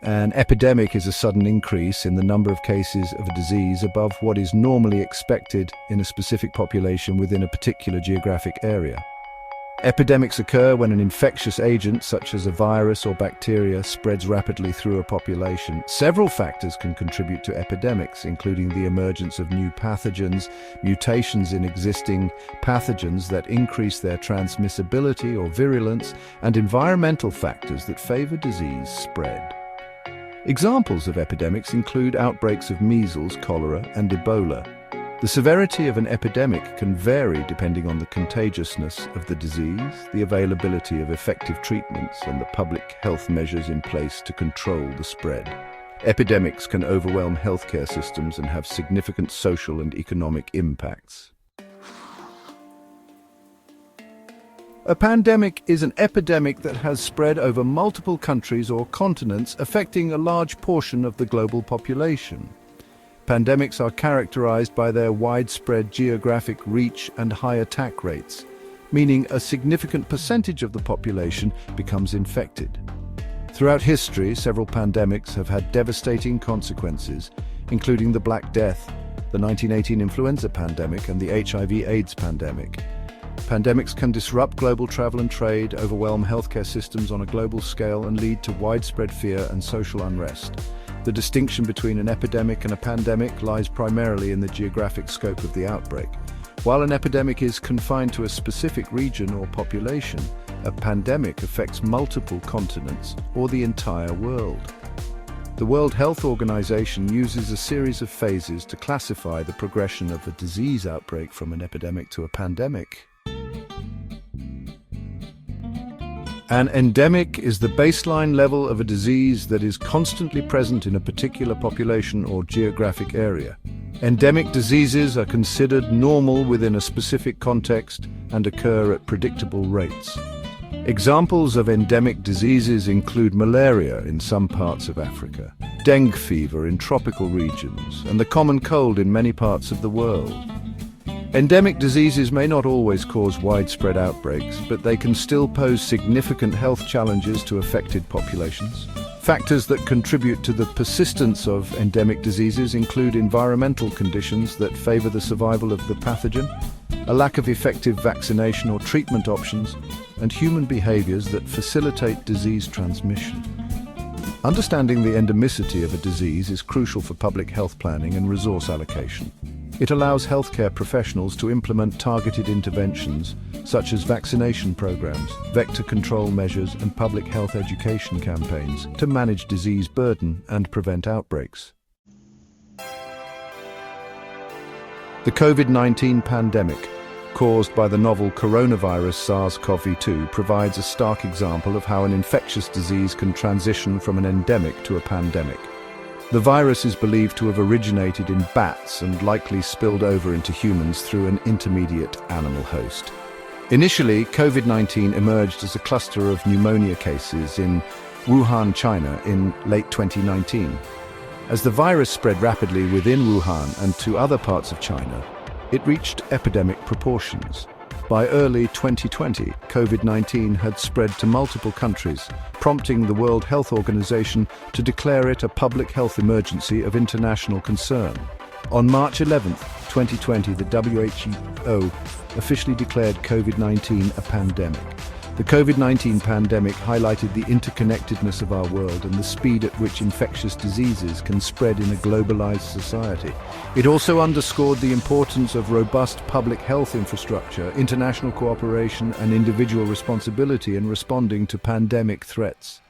An epidemic is a sudden increase in the number of cases of a disease above what is normally expected in a specific population within a particular geographic area. Epidemics occur when an infectious agent, such as a virus or bacteria, spreads rapidly through a population. Several factors can contribute to epidemics, including the emergence of new pathogens, mutations in existing pathogens that increase their transmissibility or virulence, and environmental factors that favor disease spread. Examples of epidemics include outbreaks of measles, cholera, and Ebola. The severity of an epidemic can vary depending on the contagiousness of the disease, the availability of effective treatments, and the public health measures in place to control the spread. Epidemics can overwhelm healthcare systems and have significant social and economic impacts. A pandemic is an epidemic that has spread over multiple countries or continents, affecting a large portion of the global population. Pandemics are characterized by their widespread geographic reach and high attack rates, meaning a significant percentage of the population becomes infected. Throughout history, several pandemics have had devastating consequences, including the Black Death, the 1918 influenza pandemic, and the HIV/AIDS pandemic. Pandemics can disrupt global travel and trade, overwhelm healthcare systems on a global scale, and lead to widespread fear and social unrest. The distinction between an epidemic and a pandemic lies primarily in the geographic scope of the outbreak. While an epidemic is confined to a specific region or population, a pandemic affects multiple continents or the entire world. The World Health Organization uses a series of phases to classify the progression of a disease outbreak from an epidemic to a pandemic. An endemic is the baseline level of a disease that is constantly present in a particular population or geographic area. Endemic diseases are considered normal within a specific context and occur at predictable rates. Examples of endemic diseases include malaria in some parts of Africa, dengue fever in tropical regions, and the common cold in many parts of the world. Endemic diseases may not always cause widespread outbreaks, but they can still pose significant health challenges to affected populations. Factors that contribute to the persistence of endemic diseases include environmental conditions that favor the survival of the pathogen, a lack of effective vaccination or treatment options, and human behaviors that facilitate disease transmission. Understanding the endemicity of a disease is crucial for public health planning and resource allocation. It allows healthcare professionals to implement targeted interventions, such as vaccination programs, vector control measures, and public health education campaigns to manage disease burden and prevent outbreaks. The COVID-19 pandemic, caused by the novel coronavirus SARS-CoV-2, provides a stark example of how an infectious disease can transition from an endemic to a pandemic. The virus is believed to have originated in bats and likely spilled over into humans through an intermediate animal host. Initially, COVID-19 emerged as a cluster of pneumonia cases in Wuhan, China, in late 2019. As the virus spread rapidly within Wuhan and to other parts of China, it reached epidemic proportions. By early 2020, COVID-19 had spread to multiple countries, prompting the World Health Organization to declare it a public health emergency of international concern. On March 11, 2020, the WHO officially declared COVID-19 a pandemic. The COVID-19 pandemic highlighted the interconnectedness of our world and the speed at which infectious diseases can spread in a globalized society. It also underscored the importance of robust public health infrastructure, international cooperation, and individual responsibility in responding to pandemic threats.